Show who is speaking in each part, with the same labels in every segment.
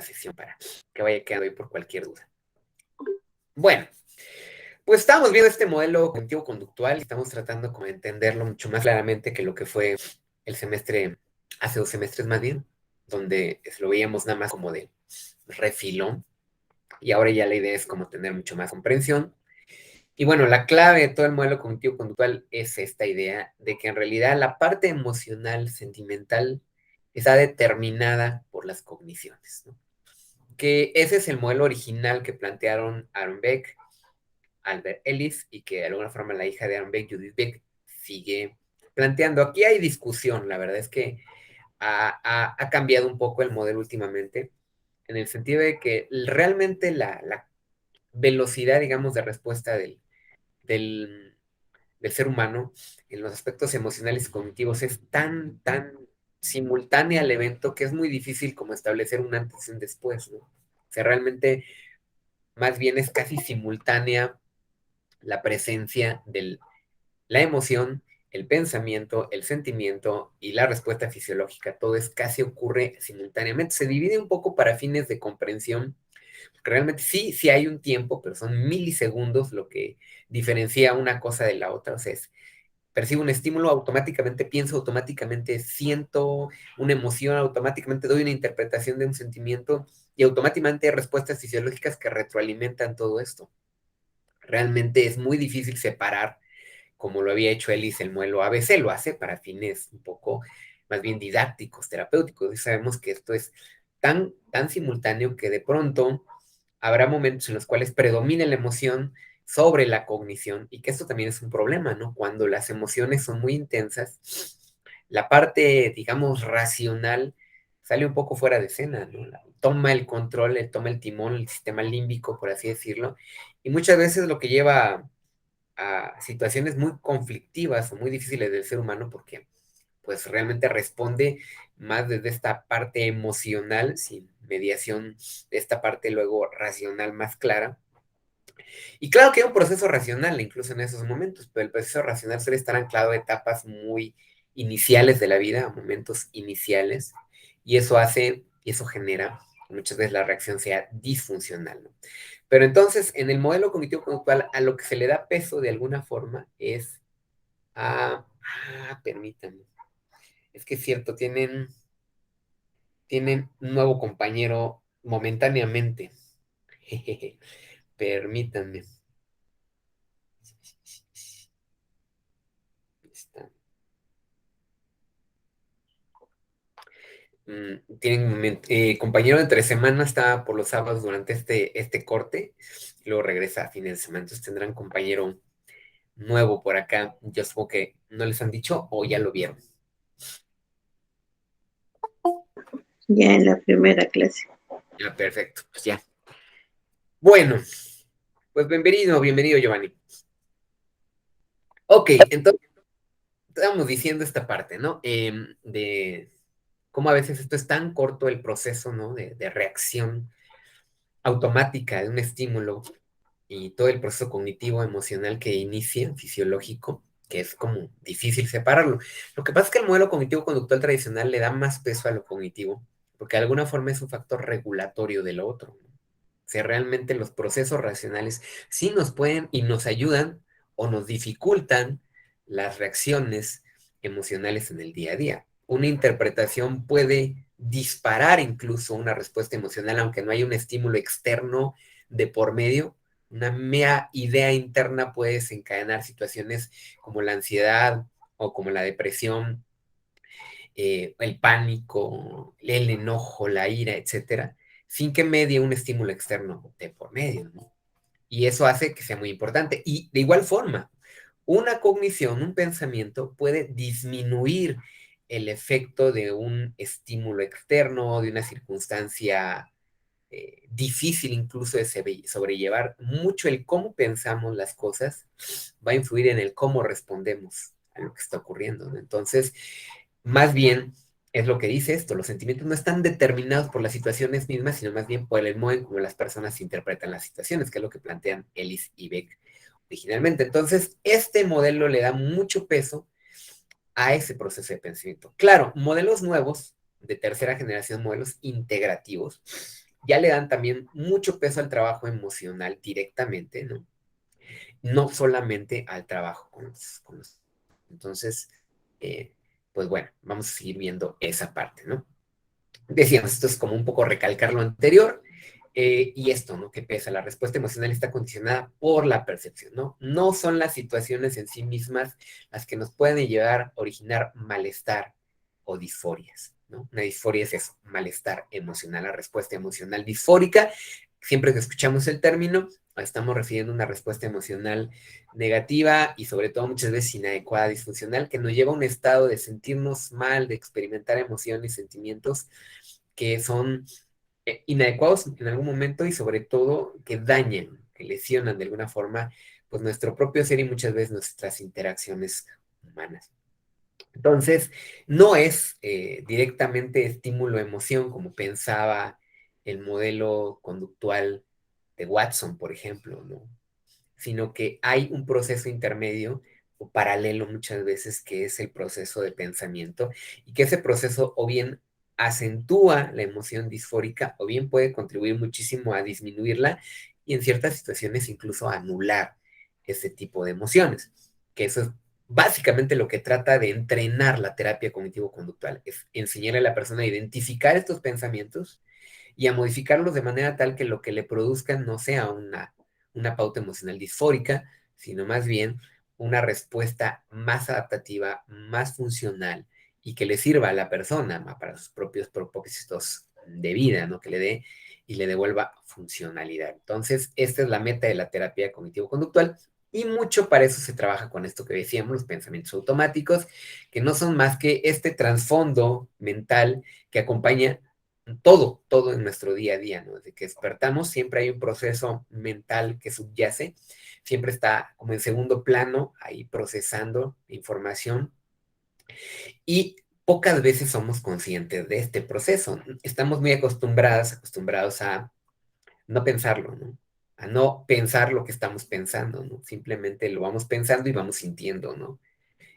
Speaker 1: sesión para que vaya quedando ahí por cualquier duda. Bueno, pues estamos viendo este modelo cognitivo-conductual y estamos tratando como de entenderlo mucho más claramente que lo que fue el semestre, hace 2 semestres más bien, donde lo veíamos nada más como de refilón, y ahora ya la idea es como tener mucho más comprensión. Y bueno, la clave de todo el modelo cognitivo-conductual es esta idea de que en realidad la parte emocional, sentimental, está determinada por las cogniciones, ¿no? Que ese es el modelo original que plantearon Aaron Beck, Albert Ellis, y que de alguna forma la hija de Aaron Beck, Judith Beck, sigue planteando. Aquí hay discusión, la verdad es que ha cambiado un poco el modelo últimamente, en el sentido de que realmente la velocidad, digamos, de respuesta del, del ser humano en los aspectos emocionales y cognitivos es tan simultánea al evento que es muy difícil como establecer un antes y un después, ¿no? O sea, realmente más bien es casi simultánea la presencia de la emoción, el pensamiento, el sentimiento y la respuesta fisiológica. Todo es casi ocurre simultáneamente. Se divide un poco para fines de comprensión, porque realmente sí hay un tiempo, pero son milisegundos lo que diferencia una cosa de la otra. O sea, percibo un estímulo, automáticamente pienso, automáticamente siento una emoción, automáticamente doy una interpretación de un sentimiento y automáticamente hay respuestas fisiológicas que retroalimentan todo esto. Realmente es muy difícil separar, como lo había hecho Ellis, el modelo ABC, lo hace para fines un poco más bien didácticos, terapéuticos, y sabemos que esto es tan simultáneo que de pronto habrá momentos en los cuales predomina la emoción sobre la cognición y que esto también es un problema, ¿no? Cuando las emociones son muy intensas, la parte, digamos, racional sale un poco fuera de escena, ¿no? Toma el control, toma el timón, el sistema límbico, por así decirlo, y muchas veces lo que lleva a situaciones muy conflictivas o muy difíciles del ser humano porque pues realmente responde más desde esta parte emocional, sin mediación de esta parte luego racional más clara. Y claro que hay un proceso racional incluso en esos momentos, pero el proceso racional suele estar anclado a etapas muy iniciales de la vida, a momentos iniciales, y eso genera que muchas veces la reacción sea disfuncional, ¿no? Pero entonces, en el modelo cognitivo-conductual, a lo que se le da peso de alguna forma es permítanme, es que es cierto, tienen un nuevo compañero momentáneamente. Jejeje, permítanme. Está. Tienen compañero de 3 semanas, está por los sábados durante este corte, y luego regresa a fines de semana. Entonces tendrán compañero nuevo por acá. Yo supongo que no les han dicho o ya lo vieron.
Speaker 2: Ya en la primera clase.
Speaker 1: Ya, perfecto, pues ya. Bueno, pues bienvenido Giovanni. Ok, entonces estábamos diciendo esta parte, ¿no? De cómo a veces esto es tan corto el proceso, ¿no? De reacción automática de un estímulo y todo el proceso cognitivo, emocional que inicia, fisiológico, que es como difícil separarlo. Lo que pasa es que el modelo cognitivo-conductual tradicional le da más peso a lo cognitivo, porque de alguna forma es un factor regulatorio de lo otro, ¿no? O sea, realmente los procesos racionales sí nos pueden y nos ayudan o nos dificultan las reacciones emocionales en el día a día. Una interpretación puede disparar incluso una respuesta emocional, aunque no haya un estímulo externo de por medio. Una mera idea interna puede desencadenar situaciones como la ansiedad o como la depresión, el pánico, el enojo, la ira, etcétera, sin que medie un estímulo externo de por medio, ¿no? Y eso hace que sea muy importante. Y de igual forma, una cognición, un pensamiento puede disminuir el efecto de un estímulo externo, de una circunstancia difícil incluso de sobrellevar. Mucho el cómo pensamos las cosas va a influir en el cómo respondemos a lo que está ocurriendo, ¿no? Entonces, más bien es lo que dice esto, los sentimientos no están determinados por las situaciones mismas, sino más bien por el modo en cómo las personas interpretan las situaciones, que es lo que plantean Ellis y Beck originalmente. Entonces, este modelo le da mucho peso a ese proceso de pensamiento. Claro, modelos nuevos de tercera generación, modelos integrativos, ya le dan también mucho peso al trabajo emocional directamente, ¿no? No solamente al trabajo con los. Entonces, eh, pues bueno, vamos a seguir viendo esa parte, ¿no? Decíamos, esto es como un poco recalcar lo anterior, y esto, ¿no? Que pesa, la respuesta emocional está condicionada por la percepción, ¿no? No son las situaciones en sí mismas las que nos pueden llevar a originar malestar o disforias, ¿no? Una disforia es eso, malestar emocional, la respuesta emocional disfórica. Siempre que escuchamos el término, estamos refiriendo a una respuesta emocional negativa y sobre todo muchas veces inadecuada, disfuncional, que nos lleva a un estado de sentirnos mal, de experimentar emociones y sentimientos que son inadecuados en algún momento y sobre todo que dañan, que lesionan de alguna forma pues nuestro propio ser y muchas veces nuestras interacciones humanas. Entonces, no es directamente estímulo-emoción como pensaba el modelo conductual de Watson, por ejemplo, ¿no? Sino que hay un proceso intermedio o paralelo muchas veces que es el proceso de pensamiento y que ese proceso o bien acentúa la emoción disfórica o bien puede contribuir muchísimo a disminuirla y en ciertas situaciones incluso a anular ese tipo de emociones, que eso es básicamente lo que trata de entrenar la terapia cognitivo-conductual, es enseñarle a la persona a identificar estos pensamientos y a modificarlos de manera tal que lo que le produzcan no sea una pauta emocional disfórica, sino más bien una respuesta más adaptativa, más funcional y que le sirva a la persona para sus propios propósitos de vida, ¿no? Que le dé y le devuelva funcionalidad. Entonces, esta es la meta de la terapia cognitivo-conductual y mucho para eso se trabaja con esto que decíamos, los pensamientos automáticos, que no son más que este trasfondo mental que acompaña todo en nuestro día a día, ¿no? Desde que despertamos siempre hay un proceso mental que subyace, siempre está como en segundo plano, ahí procesando información y pocas veces somos conscientes de este proceso. Estamos muy acostumbrados a no pensarlo, ¿no? A no pensar lo que estamos pensando, ¿no? Simplemente lo vamos pensando y vamos sintiendo, ¿no?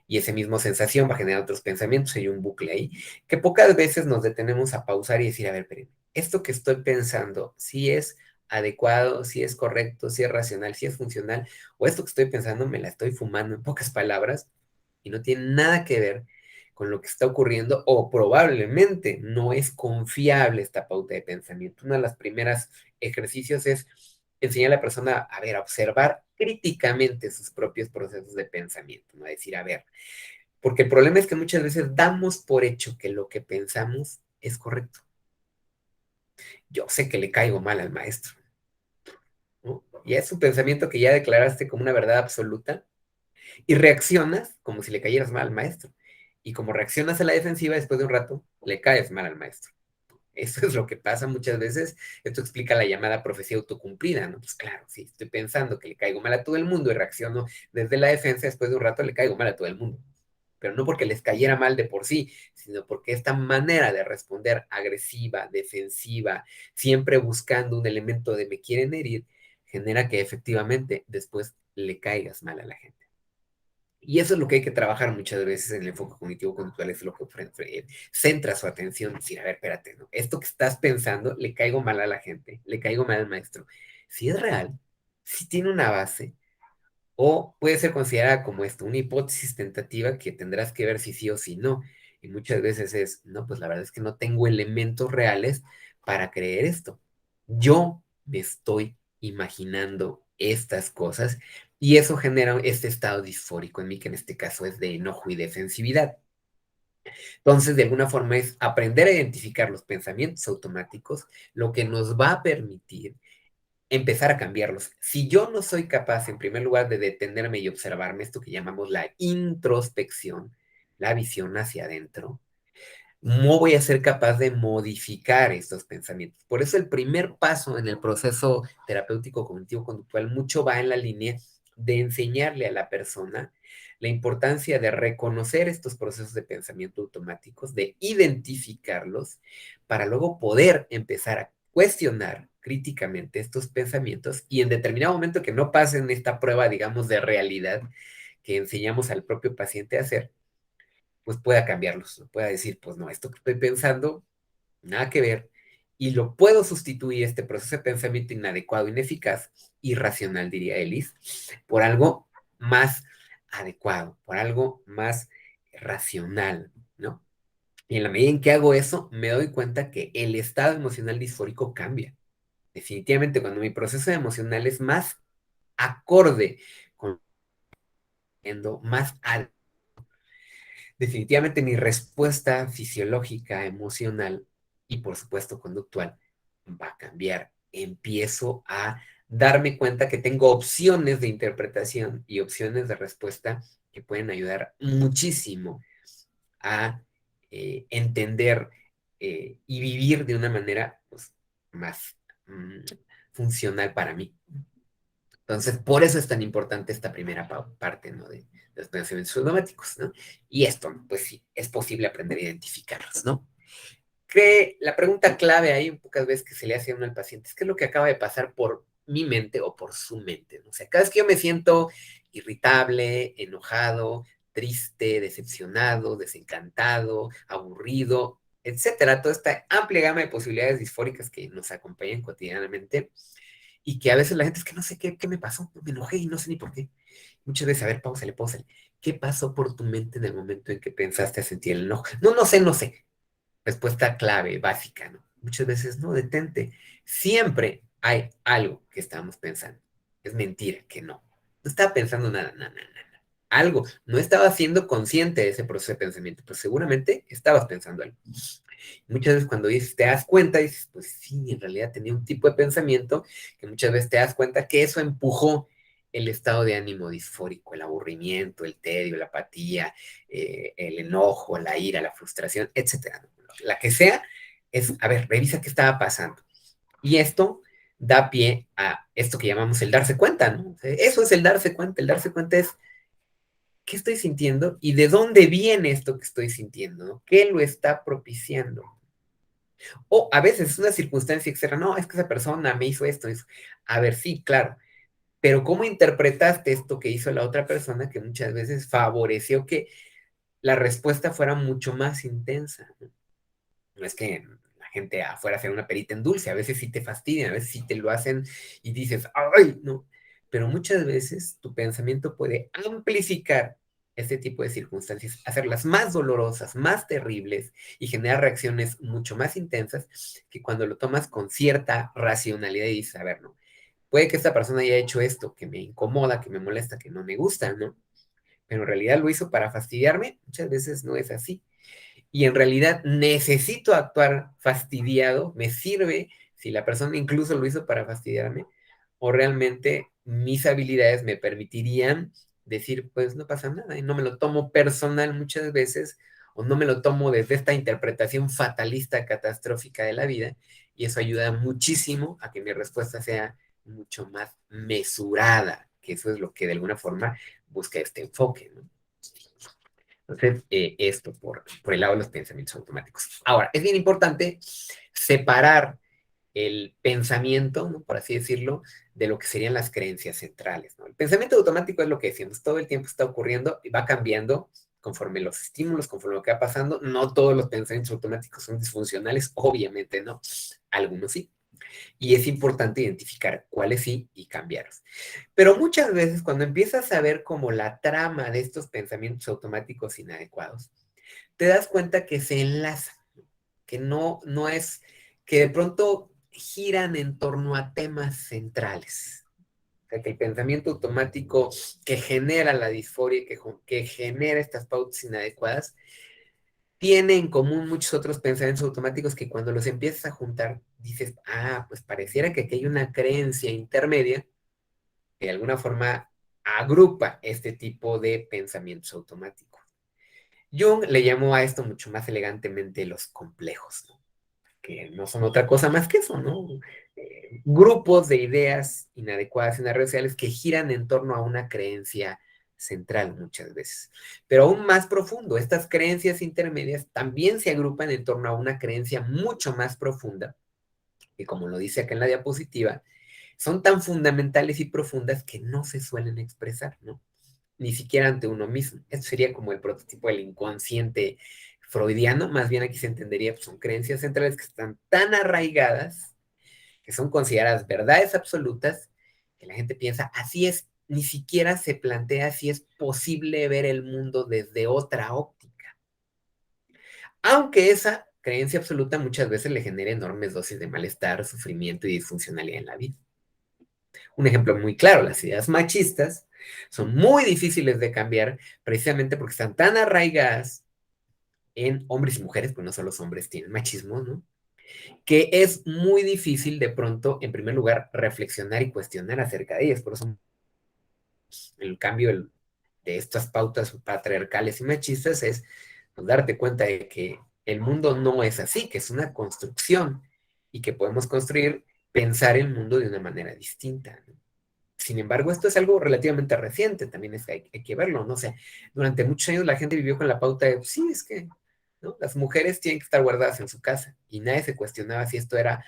Speaker 1: Y esa misma sensación va a generar otros pensamientos, hay un bucle ahí, que pocas veces nos detenemos a pausar y decir, a ver, pero esto que estoy pensando, si es adecuado, si es correcto, si es racional, si es funcional, o esto que estoy pensando me la estoy fumando en pocas palabras y no tiene nada que ver con lo que está ocurriendo o probablemente no es confiable esta pauta de pensamiento. Uno de los primeros ejercicios es enseñar a la persona a ver, a observar críticamente sus propios procesos de pensamiento, ¿no? A decir, a ver, porque el problema es que muchas veces damos por hecho que lo que pensamos es correcto. Yo sé que le caigo mal al maestro, ¿no? Y es un pensamiento que ya declaraste como una verdad absoluta y reaccionas como si le cayeras mal al maestro. Y como reaccionas a la defensiva, después de un rato, le caes mal al maestro. Eso es lo que pasa muchas veces. Esto explica la llamada profecía autocumplida, ¿no? Pues claro, sí, estoy pensando que le caigo mal a todo el mundo y reacciono desde la defensa, después de un rato le caigo mal a todo el mundo. Pero no porque les cayera mal de por sí, sino porque esta manera de responder agresiva, defensiva, siempre buscando un elemento de me quieren herir, genera que efectivamente después le caigas mal a la gente. Y eso es lo que hay que trabajar muchas veces en el enfoque cognitivo-conductual, es lo que centra su atención, decir, a ver, espérate, ¿no? Esto que estás pensando, le caigo mal a la gente, le caigo mal al maestro. Si es real, si tiene una base, o puede ser considerada como esto, una hipótesis tentativa que tendrás que ver si sí o si no. Y muchas veces es, no, pues la verdad es que no tengo elementos reales para creer esto. Yo me estoy imaginando estas cosas y eso genera este estado disfórico en mí, que en este caso es de enojo y defensividad. Entonces, de alguna forma es aprender a identificar los pensamientos automáticos, lo que nos va a permitir empezar a cambiarlos. Si yo no soy capaz, en primer lugar, de detenerme y observarme, esto que llamamos la introspección, la visión hacia adentro, no voy a ser capaz de modificar estos pensamientos. Por eso el primer paso en el proceso terapéutico cognitivo-conductual mucho va en la línea de enseñarle a la persona la importancia de reconocer estos procesos de pensamiento automáticos, de identificarlos, para luego poder empezar a cuestionar críticamente estos pensamientos y en determinado momento que no pasen esta prueba, digamos, de realidad que enseñamos al propio paciente a hacer, pues pueda cambiarlos, pueda decir, pues no, esto que estoy pensando, nada que ver, y lo puedo sustituir, este proceso de pensamiento inadecuado, ineficaz, irracional, diría Ellis, por algo más adecuado, por algo más racional, ¿no? Y en la medida en que hago eso, me doy cuenta que el estado emocional disfórico cambia. Definitivamente, cuando mi proceso emocional es más acorde con más definitivamente mi respuesta fisiológica, emocional y por supuesto conductual va a cambiar. Empiezo a darme cuenta que tengo opciones de interpretación y opciones de respuesta que pueden ayudar muchísimo a entender y vivir de una manera pues, más funcional para mí. Entonces, por eso es tan importante esta primera parte, ¿no? De los pensamientos automáticos, ¿no? Y esto, pues sí, es posible aprender a identificarlos, ¿no? Que la pregunta clave ahí, pocas veces que se le hace a uno al paciente, es qué es lo que acaba de pasar por mi mente o por su mente, ¿no? O sea, cada vez que yo me siento irritable, enojado, triste, decepcionado, desencantado, aburrido, etcétera, toda esta amplia gama de posibilidades disfóricas que nos acompañan cotidianamente, y que a veces la gente es que no sé qué me pasó, me enojé y no sé ni por qué. Muchas veces, a ver, pausale. ¿Qué pasó por tu mente en el momento en que pensaste sentir el enojo? No, no sé. Respuesta clave, básica, ¿no? Muchas veces, no, detente. Siempre hay algo que estamos pensando. Es mentira que no. No estaba pensando nada. Algo. No estaba siendo consciente de ese proceso de pensamiento, pero seguramente estabas pensando algo. Muchas veces cuando dices, te das cuenta, dices, pues sí, en realidad tenía un tipo de pensamiento que muchas veces te das cuenta que eso empujó el estado de ánimo disfórico, el aburrimiento, el tedio, la apatía, el enojo, la ira, la frustración, etcétera. La que sea, es, a ver, revisa qué estaba pasando. Y esto da pie a esto que llamamos el darse cuenta, ¿no? Eso es el darse cuenta es qué estoy sintiendo y de dónde viene esto que estoy sintiendo, ¿no? ¿Qué lo está propiciando? O a veces es una circunstancia externa, no, es que esa persona me hizo esto, eso. A ver, sí, claro, pero ¿cómo interpretaste esto que hizo la otra persona que muchas veces favoreció que la respuesta fuera mucho más intensa? No es que la gente afuera sea una perita en dulce, a veces sí te fastidian, a veces sí te lo hacen y dices, ay, no, pero muchas veces tu pensamiento puede amplificar este tipo de circunstancias, hacerlas más dolorosas, más terribles y generar reacciones mucho más intensas que cuando lo tomas con cierta racionalidad y dices, a ver, no, puede que esta persona haya hecho esto que me incomoda, que me molesta, que no me gusta, ¿no? Pero en realidad lo hizo para fastidiarme, muchas veces no es así y en realidad necesito actuar fastidiado, me sirve si la persona incluso lo hizo para fastidiarme, o realmente mis habilidades me permitirían decir, pues no pasa nada, y no me lo tomo personal muchas veces, o no me lo tomo desde esta interpretación fatalista, catastrófica de la vida, y eso ayuda muchísimo a que mi respuesta sea mucho más mesurada, que eso es lo que de alguna forma busca este enfoque, ¿no? Entonces, esto por el lado de los pensamientos automáticos. Ahora, es bien importante separar el pensamiento, ¿no? Por así decirlo, de lo que serían las creencias centrales, ¿no? El pensamiento automático es lo que decimos, todo el tiempo está ocurriendo y va cambiando conforme los estímulos, conforme lo que va pasando. No todos los pensamientos automáticos son disfuncionales, obviamente no, algunos sí. Y es importante identificar cuáles sí y cambiarlos. Pero muchas veces cuando empiezas a ver como la trama de estos pensamientos automáticos inadecuados, te das cuenta que se enlazan, que no es, que de pronto giran en torno a temas centrales. O sea, que el pensamiento automático que genera la disforia, que genera estas pautas inadecuadas, tiene en común muchos otros pensamientos automáticos que cuando los empiezas a juntar, dices, ah, pues pareciera que aquí hay una creencia intermedia que de alguna forma agrupa este tipo de pensamientos automáticos. Jung le llamó a esto mucho más elegantemente los complejos, ¿no? Que no son otra cosa más que eso, ¿no? Grupos de ideas inadecuadas en las redes sociales que giran en torno a una creencia central muchas veces. Pero aún más profundo, estas creencias intermedias también se agrupan en torno a una creencia mucho más profunda, que como lo dice acá en la diapositiva, son tan fundamentales y profundas que no se suelen expresar, ¿no? Ni siquiera ante uno mismo. Eso sería como el prototipo del inconsciente freudiano, más bien aquí se entendería, pues son creencias centrales que están tan arraigadas, que son consideradas verdades absolutas, que la gente piensa, así es, ni siquiera se plantea si es posible ver el mundo desde otra óptica. Aunque esa creencia absoluta muchas veces le genera enormes dosis de malestar, sufrimiento y disfuncionalidad en la vida. Un ejemplo muy claro, las ideas machistas son muy difíciles de cambiar precisamente porque están tan arraigadas en hombres y mujeres, pues no solo los hombres tienen machismo, ¿no? Que es muy difícil de pronto, en primer lugar, reflexionar y cuestionar acerca de ellas. Por eso el cambio de estas pautas patriarcales y machistas es pues, darte cuenta de que el mundo no es así, que es una construcción y que podemos construir, pensar el mundo de una manera distinta, ¿no? Sin embargo, esto es algo relativamente reciente, también es que hay que verlo, ¿no? O sea, durante muchos años la gente vivió con la pauta de, sí, es que, ¿no? Las mujeres tienen que estar guardadas en su casa y nadie se cuestionaba si esto era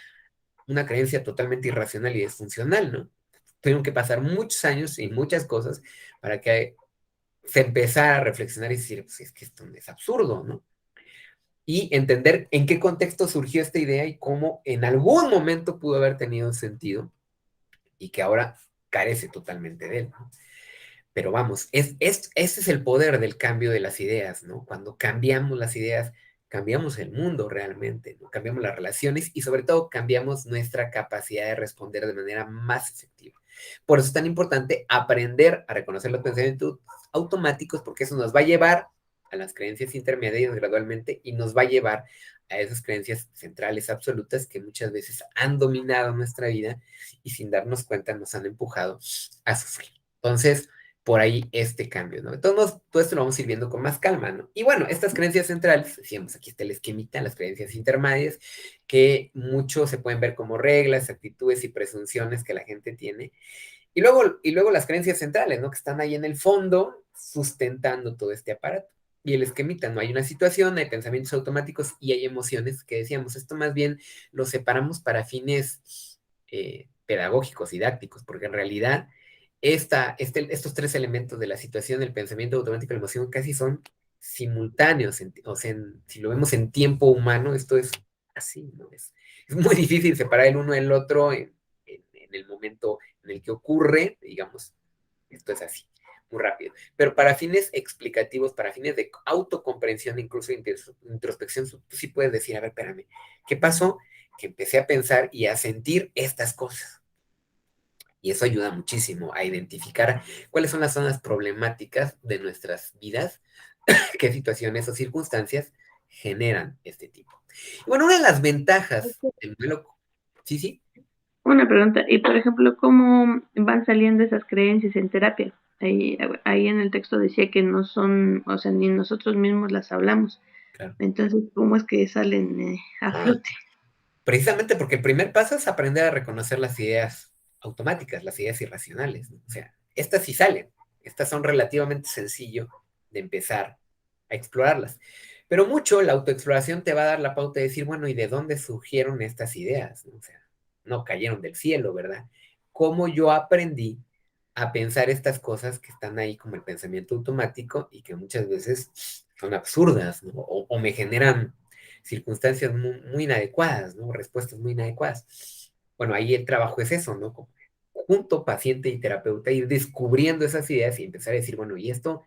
Speaker 1: una creencia totalmente irracional y disfuncional, ¿no? Tuvieron que pasar muchos años y muchas cosas para que se empezara a reflexionar y decir, pues es que esto es absurdo, ¿no? Y entender en qué contexto surgió esta idea y cómo en algún momento pudo haber tenido sentido y que ahora carece totalmente de él, ¿no? Pero vamos, ese es el poder del cambio de las ideas, ¿no? Cuando cambiamos las ideas, cambiamos el mundo realmente, ¿no? Cambiamos las relaciones y sobre todo cambiamos nuestra capacidad de responder de manera más efectiva. Por eso es tan importante aprender a reconocer los pensamientos automáticos porque eso nos va a llevar a las creencias intermedias gradualmente y nos va a llevar a esas creencias centrales absolutas que muchas veces han dominado nuestra vida y sin darnos cuenta nos han empujado a sufrir. Entonces, por ahí este cambio, ¿no? De todos modos, todo esto lo vamos a ir viendo con más calma, ¿no? Y bueno, estas creencias centrales, decíamos, aquí está el esquemita, las creencias intermedias, que mucho se pueden ver como reglas, actitudes y presunciones que la gente tiene. Y luego las creencias centrales, ¿no? Que están ahí en el fondo, sustentando todo este aparato. Y el esquemita, ¿no? Hay una situación, hay pensamientos automáticos y hay emociones que decíamos, esto más bien lo separamos para fines pedagógicos, didácticos, porque en realidad estos tres elementos de la situación, el pensamiento automático y la emoción, casi son simultáneos. O sea, si lo vemos en tiempo humano, esto es así, ¿no? Es muy difícil separar el uno del otro en el momento en el que ocurre, digamos, esto es así, muy rápido. Pero para fines explicativos, para fines de autocomprensión, incluso introspección, tú sí puedes decir, a ver, espérame, ¿qué pasó? Que empecé a pensar y a sentir estas cosas. Y eso ayuda muchísimo a identificar cuáles son las zonas problemáticas de nuestras vidas, qué situaciones o circunstancias generan este tipo. Y bueno, una de las ventajas del modelo... Sí, sí.
Speaker 2: Una pregunta, y por ejemplo, ¿cómo van saliendo esas creencias en terapia? Ahí en el texto decía que no son, o sea, ni nosotros mismos las hablamos.
Speaker 1: Claro.
Speaker 2: Entonces, ¿cómo es que salen a flote?
Speaker 1: Precisamente porque el primer paso es aprender a reconocer las ideas automáticas, las ideas irracionales, ¿no? O sea, estas sí salen, estas son relativamente sencillo de empezar a explorarlas. Pero mucho la autoexploración te va a dar la pauta de decir, bueno, ¿y de dónde surgieron estas ideas? ¿No? O sea, no cayeron del cielo, ¿verdad? ¿Cómo yo aprendí a pensar estas cosas que están ahí como el pensamiento automático y que muchas veces son absurdas, ¿no? O me generan circunstancias muy inadecuadas, ¿no? Respuestas muy inadecuadas. Bueno, ahí el trabajo es eso, ¿no? Como junto paciente y terapeuta, ir descubriendo esas ideas y empezar a decir, bueno, ¿y esto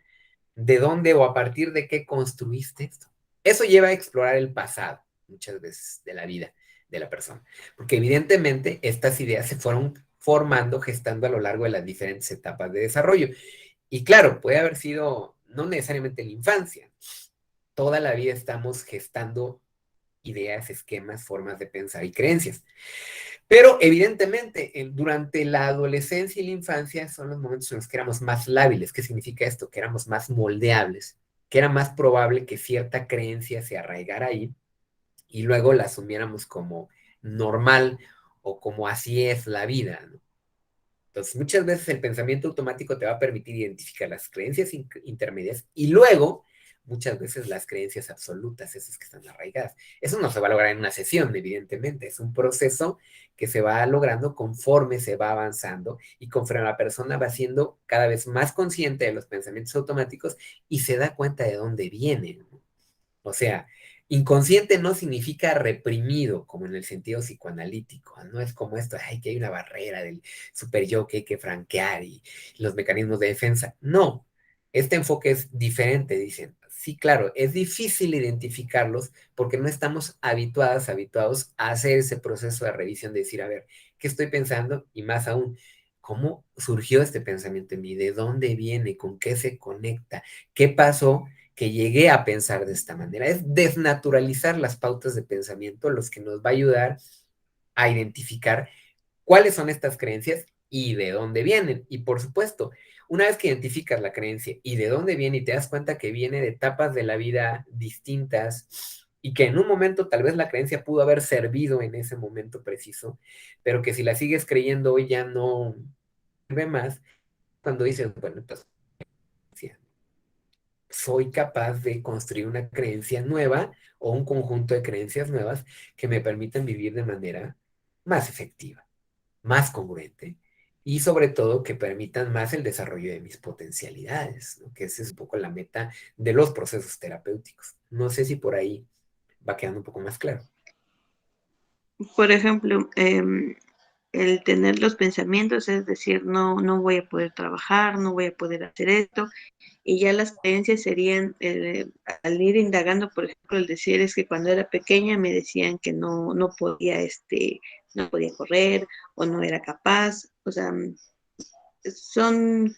Speaker 1: de dónde o a partir de qué construiste esto? Eso lleva a explorar el pasado, muchas veces, de la vida de la persona. Porque evidentemente estas ideas se fueron formando, gestando a lo largo de las diferentes etapas de desarrollo. Y claro, puede haber sido no necesariamente en la infancia. Toda la vida estamos gestando ideas, esquemas, formas de pensar y creencias. Pero evidentemente, durante la adolescencia y la infancia son los momentos en los que éramos más lábiles. ¿Qué significa esto? Que éramos más moldeables, que era más probable que cierta creencia se arraigara ahí y luego la asumiéramos como normal o como así es la vida, ¿no? Entonces, muchas veces el pensamiento automático te va a permitir identificar las creencias intermedias y luego, muchas veces las creencias absolutas, esas que están arraigadas. Eso no se va a lograr en una sesión, evidentemente. Es un proceso que se va logrando conforme se va avanzando y conforme la persona va siendo cada vez más consciente de los pensamientos automáticos y se da cuenta de dónde vienen, ¿no? O sea, inconsciente no significa reprimido, como en el sentido psicoanalítico. No es como esto, ay, que hay una barrera del super yo que hay que franquear y los mecanismos de defensa. No, este enfoque es diferente, dicen. Sí, claro, es difícil identificarlos porque no estamos habituados a hacer ese proceso de revisión, de decir, a ver, ¿qué estoy pensando? Y más aún, ¿cómo surgió este pensamiento en mí? ¿De dónde viene? ¿Con qué se conecta? ¿Qué pasó que llegué a pensar de esta manera? Es desnaturalizar las pautas de pensamiento los que nos va a ayudar a identificar cuáles son estas creencias y de dónde vienen. Y por supuesto, una vez que identificas la creencia y de dónde viene y te das cuenta que viene de etapas de la vida distintas y que en un momento tal vez la creencia pudo haber servido en ese momento preciso, pero que si la sigues creyendo hoy ya no sirve más, cuando dices, bueno, pues soy capaz de construir una creencia nueva o un conjunto de creencias nuevas que me permitan vivir de manera más efectiva, más congruente y sobre todo que permitan más el desarrollo de mis potencialidades, ¿no? Que esa es un poco la meta de los procesos terapéuticos. No sé si por ahí va quedando un poco más claro.
Speaker 2: Por ejemplo, el tener los pensamientos, es decir, no, no voy a poder trabajar, no voy a poder hacer esto, y ya las creencias serían, al ir indagando, por ejemplo, el decir es que cuando era pequeña me decían que no, no podía, no podía correr o no era capaz, o sea, son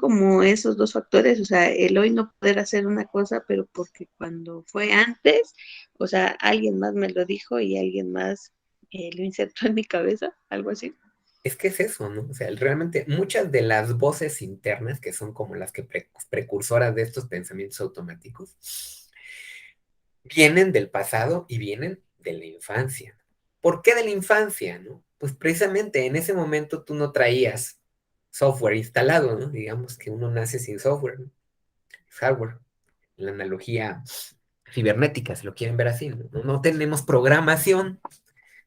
Speaker 2: como esos dos factores, o sea, el hoy no poder hacer una cosa, pero porque cuando fue antes, o sea, alguien más me lo dijo y alguien más lo insertó en mi cabeza, algo así.
Speaker 1: Es que es eso, ¿no? O sea, realmente muchas de las voces internas, que son como las que precursoras de estos pensamientos automáticos, vienen del pasado y vienen de la infancia. ¿Por qué de la infancia, no? Pues precisamente en ese momento tú no traías software instalado, ¿no? Digamos que uno nace sin software, ¿no? Hardware, la analogía cibernética, si lo quieren ver así, ¿no? No tenemos programación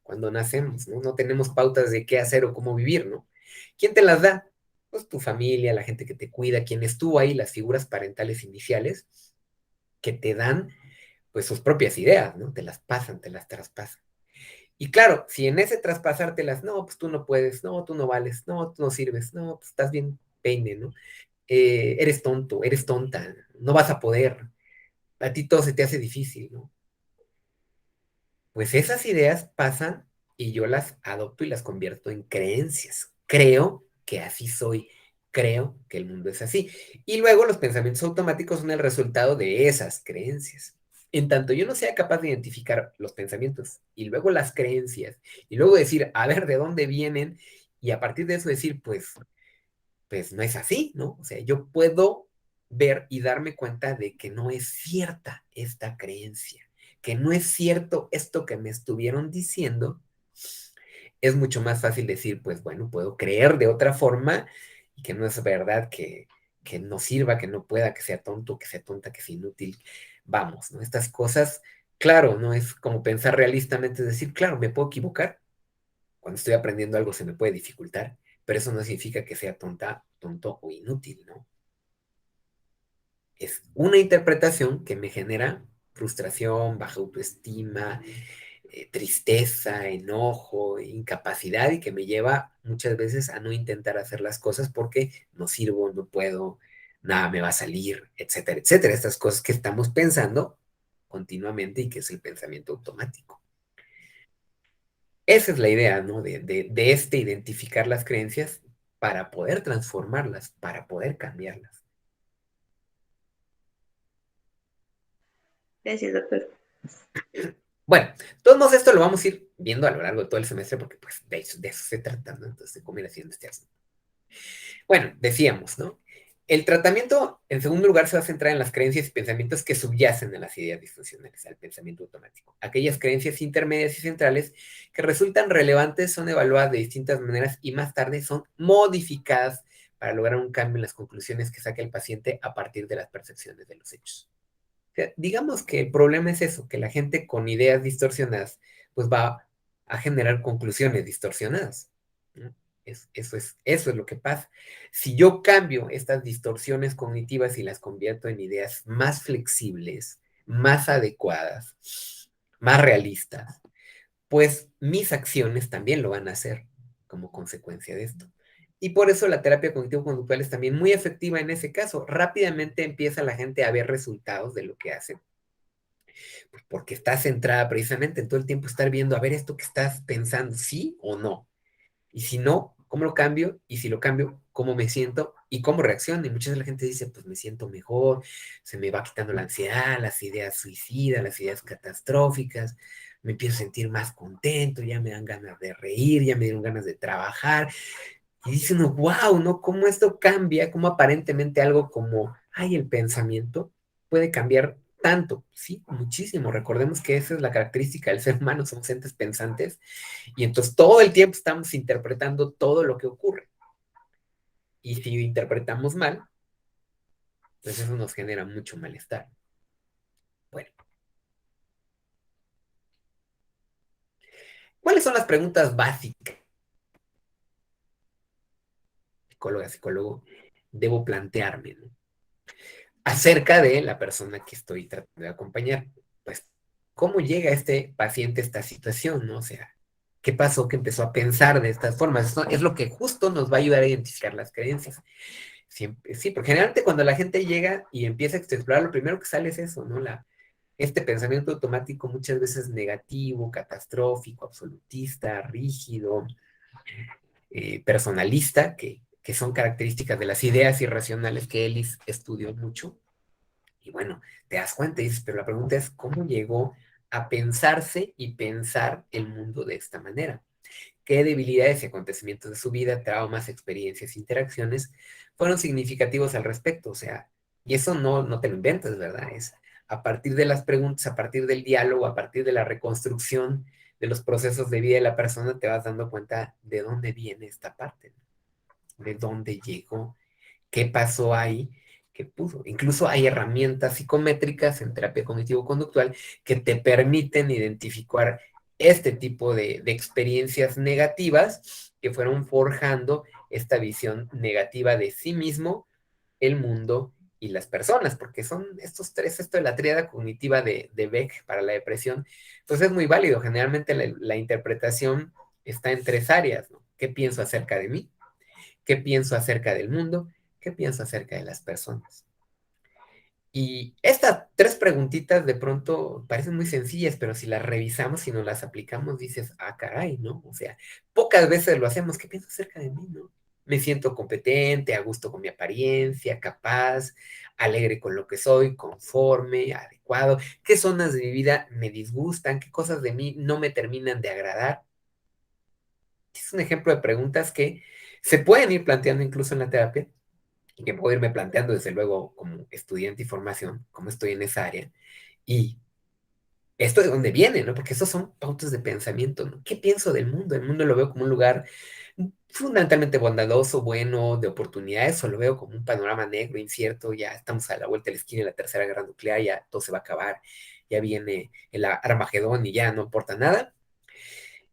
Speaker 1: cuando nacemos, ¿no? No tenemos pautas de qué hacer o cómo vivir, ¿no? ¿Quién te las da? Pues tu familia, la gente que te cuida, quien estuvo ahí, las figuras parentales iniciales, que te dan pues sus propias ideas, ¿no? Te las pasan, te las traspasan. Y claro, si en ese traspasártelas, no, pues tú no puedes, no, tú no vales, no, tú no sirves, no, pues estás bien peine, ¿no? Eres tonto, eres tonta, no vas a poder, a ti todo se te hace difícil, ¿no? Pues esas ideas pasan y yo las adopto y las convierto en creencias. Creo que así soy, creo que el mundo es así. Y luego los pensamientos automáticos son el resultado de esas creencias. En tanto yo no sea capaz de identificar los pensamientos y luego las creencias y luego decir, a ver, ¿de dónde vienen? Y a partir de eso decir, pues no es así, ¿no? O sea, yo puedo ver y darme cuenta de que no es cierta esta creencia, que no es cierto esto que me estuvieron diciendo, es mucho más fácil decir, pues bueno, puedo creer de otra forma y que no es verdad, que no sirva, que no pueda, que sea tonto, que sea tonta, que sea inútil. Vamos, ¿no? Estas cosas, claro, no es como pensar realistamente, es decir, claro, me puedo equivocar. Cuando estoy aprendiendo algo se me puede dificultar, pero eso no significa que sea tonta, tonto o inútil, ¿no? Es una interpretación que me genera frustración, baja autoestima, tristeza, enojo, incapacidad y que me lleva muchas veces a no intentar hacer las cosas porque no sirvo, no puedo, nada me va a salir, etcétera, etcétera. Estas cosas que estamos pensando continuamente y que es el pensamiento automático. Esa es la idea, ¿no? De identificar las creencias para poder transformarlas, para poder cambiarlas.
Speaker 2: Gracias, doctor.
Speaker 1: Bueno, todos esto lo vamos a ir viendo a lo largo de todo el semestre porque pues de eso se trata, ¿no? Entonces, de cómo ir haciendo este asunto. Bueno, decíamos, ¿no? El tratamiento, en segundo lugar, se va a centrar en las creencias y pensamientos que subyacen a las ideas disfuncionales, al pensamiento automático. Aquellas creencias intermedias y centrales que resultan relevantes son evaluadas de distintas maneras y más tarde son modificadas para lograr un cambio en las conclusiones que saca el paciente a partir de las percepciones de los hechos. O sea, digamos que el problema es eso, que la gente con ideas distorsionadas, pues va a generar conclusiones distorsionadas, ¿no? Eso es lo que pasa. Si yo cambio estas distorsiones cognitivas y las convierto en ideas más flexibles, más adecuadas, más realistas, pues mis acciones también lo van a hacer como consecuencia de esto. Y por eso la terapia cognitivo-conductual es también muy efectiva en ese caso. Rápidamente empieza la gente a ver resultados de lo que hace, pues porque está centrada precisamente en todo el tiempo estar viendo, a ver esto que estás pensando, sí o no. Y si no, ¿cómo lo cambio? Y si lo cambio, ¿cómo me siento? Y cómo reacciono. Y muchas de la gente dice, pues me siento mejor, se me va quitando la ansiedad, las ideas suicidas, las ideas catastróficas, me empiezo a sentir más contento, ya me dan ganas de reír, ya me dieron ganas de trabajar. Y dice uno, wow, ¿no? ¿Cómo esto cambia? ¿Cómo aparentemente algo como, ay, el pensamiento puede cambiar tanto? Sí, muchísimo. Recordemos que esa es la característica del ser humano, somos entes pensantes y entonces todo el tiempo estamos interpretando todo lo que ocurre. Y si interpretamos mal, pues eso nos genera mucho malestar. Bueno, ¿cuáles son las preguntas básicas, psicóloga, psicólogo, debo plantearme, ¿no? Acerca de la persona que estoy tratando de acompañar? Pues, ¿cómo llega este paciente a esta situación, no? O sea, ¿qué pasó que empezó a pensar de estas formas? Eso es lo que justo nos va a ayudar a identificar las creencias. Siempre, sí, porque generalmente cuando la gente llega y empieza a explorar, lo primero que sale es eso, ¿no? Este pensamiento automático muchas veces negativo, catastrófico, absolutista, rígido, personalista, que son características de las ideas irracionales que Ellis estudió mucho. Y bueno, te das cuenta y dices, pero la pregunta es, ¿cómo llegó a pensarse y pensar el mundo de esta manera? ¿Qué debilidades y acontecimientos de su vida, traumas, experiencias, interacciones fueron significativos al respecto? O sea, y eso no te lo inventas, ¿verdad? Es a partir de las preguntas, a partir del diálogo, a partir de la reconstrucción de los procesos de vida de la persona, te vas dando cuenta de dónde viene esta parte, ¿no? De dónde llegó, qué pasó ahí, qué pudo. Incluso hay herramientas psicométricas en terapia cognitivo-conductual que te permiten identificar este tipo de experiencias negativas que fueron forjando esta visión negativa de sí mismo, el mundo y las personas, porque son estos tres, esto de la tríada cognitiva de Beck para la depresión, pues es muy válido. Generalmente la interpretación está en tres áreas, ¿no? ¿Qué pienso acerca de mí? ¿Qué pienso acerca del mundo? ¿Qué pienso acerca de las personas? Y estas tres preguntitas de pronto parecen muy sencillas, pero si las revisamos y nos las aplicamos, dices, ah, caray, ¿no? O sea, pocas veces lo hacemos. ¿Qué pienso acerca de mí, no? Me siento competente, a gusto con mi apariencia, capaz, alegre con lo que soy, conforme, adecuado. ¿Qué zonas de mi vida me disgustan? ¿Qué cosas de mí no me terminan de agradar? Es un ejemplo de preguntas que se pueden ir planteando incluso en la terapia y que puedo irme planteando desde luego como estudiante y formación, como estoy en esa área, y esto de dónde viene, ¿no? Porque esos son pautas de pensamiento, ¿no? ¿Qué pienso del mundo? El mundo lo veo como un lugar fundamentalmente bondadoso, bueno, de oportunidades, o lo veo como un panorama negro, incierto, ya estamos a la vuelta de la esquina de la tercera guerra nuclear, ya todo se va a acabar, ya viene el Armagedón y ya no importa nada.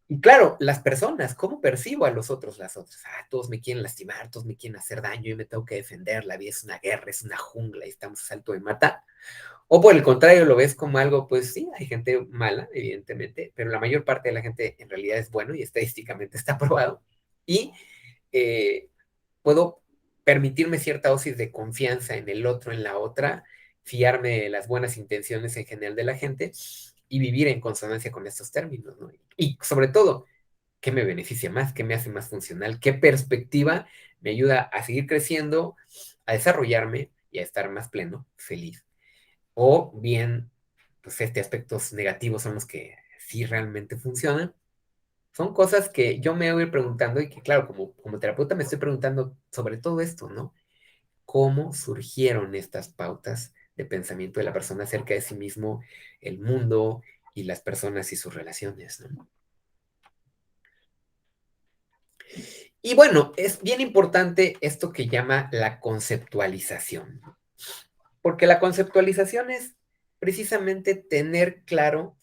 Speaker 1: Y claro, las personas, ¿cómo percibo a los otros, las otras? Ah, todos me quieren lastimar, todos me quieren hacer daño, yo me tengo que defender, la vida es una guerra, es una jungla y estamos a salto de mata. O por el contrario, lo ves como algo, pues sí, hay gente mala, evidentemente, pero la mayor parte de la gente en realidad es bueno y estadísticamente está probado. Y eh, puedo permitirme cierta dosis de confianza en el otro, en la otra, fiarme de las buenas intenciones en general de la gente y vivir en consonancia con estos términos, ¿no? Y sobre todo, ¿qué me beneficia más? ¿Qué me hace más funcional? ¿Qué perspectiva me ayuda a seguir creciendo, a desarrollarme y a estar más pleno, feliz? O bien, pues aspectos negativos son los que sí realmente funcionan. Son cosas que yo me voy a ir preguntando y que, claro, como terapeuta me estoy preguntando sobre todo esto, ¿no? ¿Cómo surgieron estas pautas de pensamiento de la persona acerca de sí mismo, el mundo y las personas y sus relaciones, ¿no? Y bueno, es bien importante esto que llama la conceptualización, porque la conceptualización es precisamente tener claro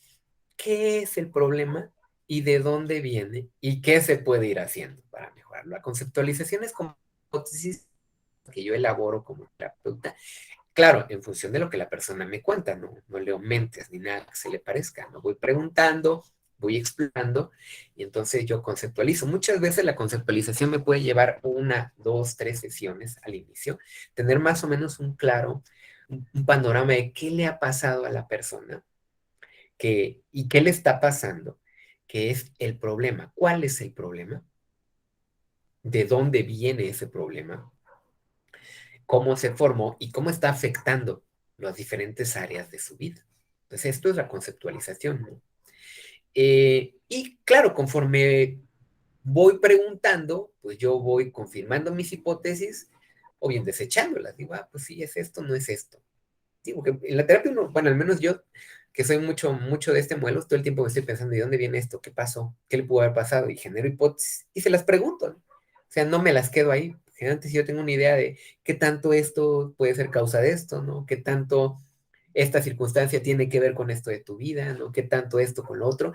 Speaker 1: qué es el problema y de dónde viene y qué se puede ir haciendo para mejorarlo. La conceptualización es como hipótesis que yo elaboro como terapeuta Claro, en función de lo que la persona me cuenta, no leo mentes ni nada que se le parezca, no voy preguntando, voy explorando y entonces yo conceptualizo. Muchas veces la conceptualización me puede llevar una, dos, tres sesiones al inicio, tener más o menos un claro, un panorama de qué le ha pasado a la persona y qué le está pasando, qué es el problema, cuál es el problema, de dónde viene ese problema, cómo se formó y cómo está afectando las diferentes áreas de su vida. Entonces, esto es la conceptualización, ¿no? Y claro, conforme voy preguntando, pues yo voy confirmando mis hipótesis o bien desechándolas. Digo, ah, pues sí, es esto, no es esto. Sí, porque en la terapia uno, bueno, al menos yo, que soy mucho de este modelo, todo el tiempo me estoy pensando, ¿y dónde viene esto? ¿Qué pasó? ¿Qué le pudo haber pasado? Y genero hipótesis y se las pregunto, ¿no? O sea, no me las quedo ahí. Generalmente si yo tengo una idea de qué tanto esto puede ser causa de esto, ¿no? ¿Qué tanto esta circunstancia tiene que ver con esto de tu vida, ¿no? ¿Qué tanto esto con lo otro?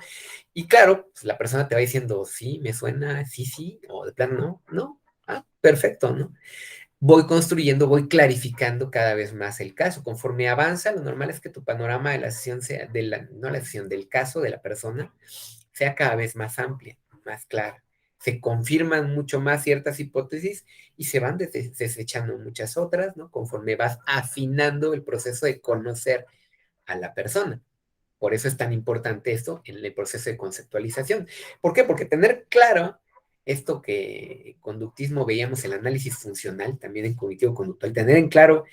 Speaker 1: Y claro, pues la persona te va diciendo, sí, me suena, sí, sí, o de plano, no, no, ah, perfecto, ¿no? Voy construyendo, voy clarificando cada vez más el caso. Conforme avanza, lo normal es que tu panorama de la sesión sea, no la sesión, del caso de la persona, sea cada vez más amplia, más clara. Se confirman mucho más ciertas hipótesis y se van desechando muchas otras, ¿no? Conforme vas afinando el proceso de conocer a la persona. Por eso es tan importante esto en el proceso de conceptualización. ¿Por qué? Porque tener claro esto que conductismo veíamos, el análisis funcional, también en cognitivo conductual, tener en claro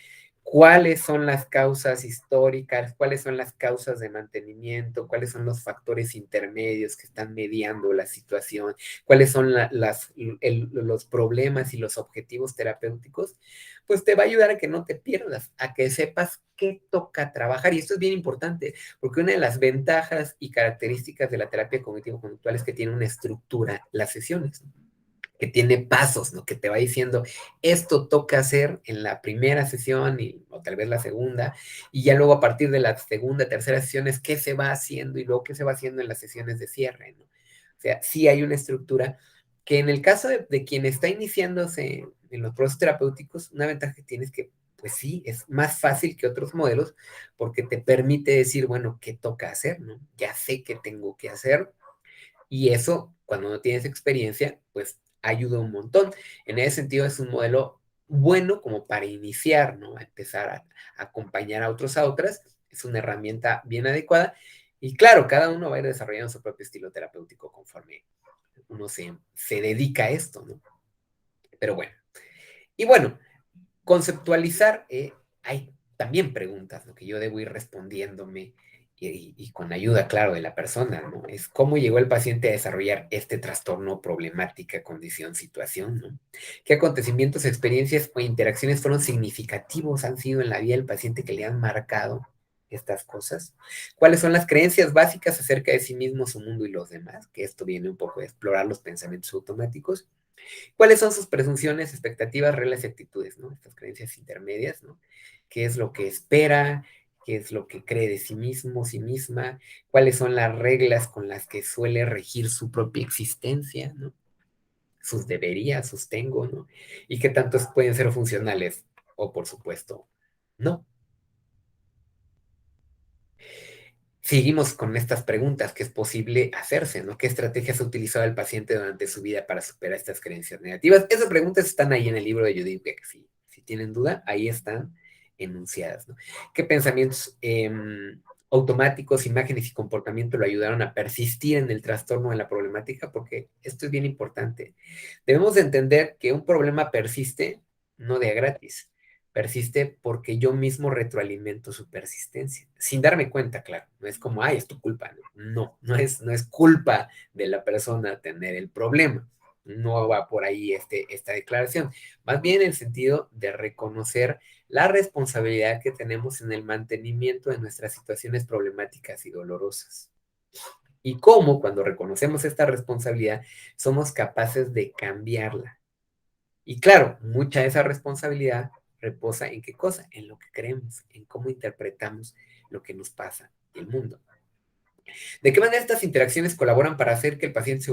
Speaker 1: cuáles son las causas históricas, cuáles son las causas de mantenimiento, cuáles son los factores intermedios que están mediando la situación, cuáles son los problemas y los objetivos terapéuticos, pues te va a ayudar a que no te pierdas, a que sepas qué toca trabajar. Y esto es bien importante, porque una de las ventajas y características de la terapia cognitivo-conductual es que tiene una estructura las sesiones, ¿no? Que tiene pasos, ¿no? Que te va diciendo, esto toca hacer en la primera sesión o tal vez la segunda, y ya luego a partir de la segunda, tercera sesión es qué se va haciendo y luego qué se va haciendo en las sesiones de cierre, ¿no? O sea, sí hay una estructura que en el caso de quien está iniciándose en los procesos terapéuticos, una ventaja que tienes que, pues sí, es más fácil que otros modelos porque te permite decir, bueno, ¿qué toca hacer, no? Ya sé qué tengo que hacer, y eso, cuando no tienes experiencia, pues ayuda un montón. En ese sentido, es un modelo bueno como para iniciar, ¿no? A empezar a acompañar a otros a otras. Es una herramienta bien adecuada. Y claro, cada uno va a ir desarrollando su propio estilo terapéutico conforme uno se dedica a esto, ¿no? Pero bueno. Y bueno, conceptualizar, hay también preguntas, ¿no? Que yo debo ir respondiéndome y con ayuda, claro, de la persona, ¿no? Es cómo llegó el paciente a desarrollar este trastorno, problemática, condición, situación, ¿no? ¿Qué acontecimientos, experiencias o interacciones fueron significativos, han sido en la vida del paciente que le han marcado estas cosas? ¿Cuáles son las creencias básicas acerca de sí mismo, su mundo y los demás? Que esto viene un poco a explorar los pensamientos automáticos. ¿Cuáles son sus presunciones, expectativas, reglas y actitudes, ¿no? Estas creencias intermedias, ¿no? ¿Qué es lo que espera? ¿Qué es lo que cree de sí mismo, sí misma? ¿Cuáles son las reglas con las que suele regir su propia existencia, ¿no? Sus deberías, sus tengo, ¿no? Y qué tantos pueden ser funcionales o, por supuesto, no. Seguimos con estas preguntas que es posible hacerse, ¿no? ¿Qué estrategias ha utilizado el paciente durante su vida para superar estas creencias negativas? Esas preguntas están ahí en el libro de Judith Beck. Si tienen duda, ahí están enunciadas, ¿no? ¿Qué pensamientos automáticos, imágenes y comportamiento lo ayudaron a persistir en el trastorno de la problemática? Porque esto es bien importante. Debemos de entender que un problema persiste no de a gratis, persiste porque yo mismo retroalimento su persistencia, sin darme cuenta, claro. No es como, ay, es tu culpa. No es culpa de la persona tener el problema. No va por ahí esta declaración. Más bien en el sentido de reconocer la responsabilidad que tenemos en el mantenimiento de nuestras situaciones problemáticas y dolorosas. Y cómo, cuando reconocemos esta responsabilidad, somos capaces de cambiarla. Y claro, mucha de esa responsabilidad reposa en qué cosa, en lo que creemos, en cómo interpretamos lo que nos pasa y el mundo. ¿De qué manera estas interacciones colaboran para hacer que el paciente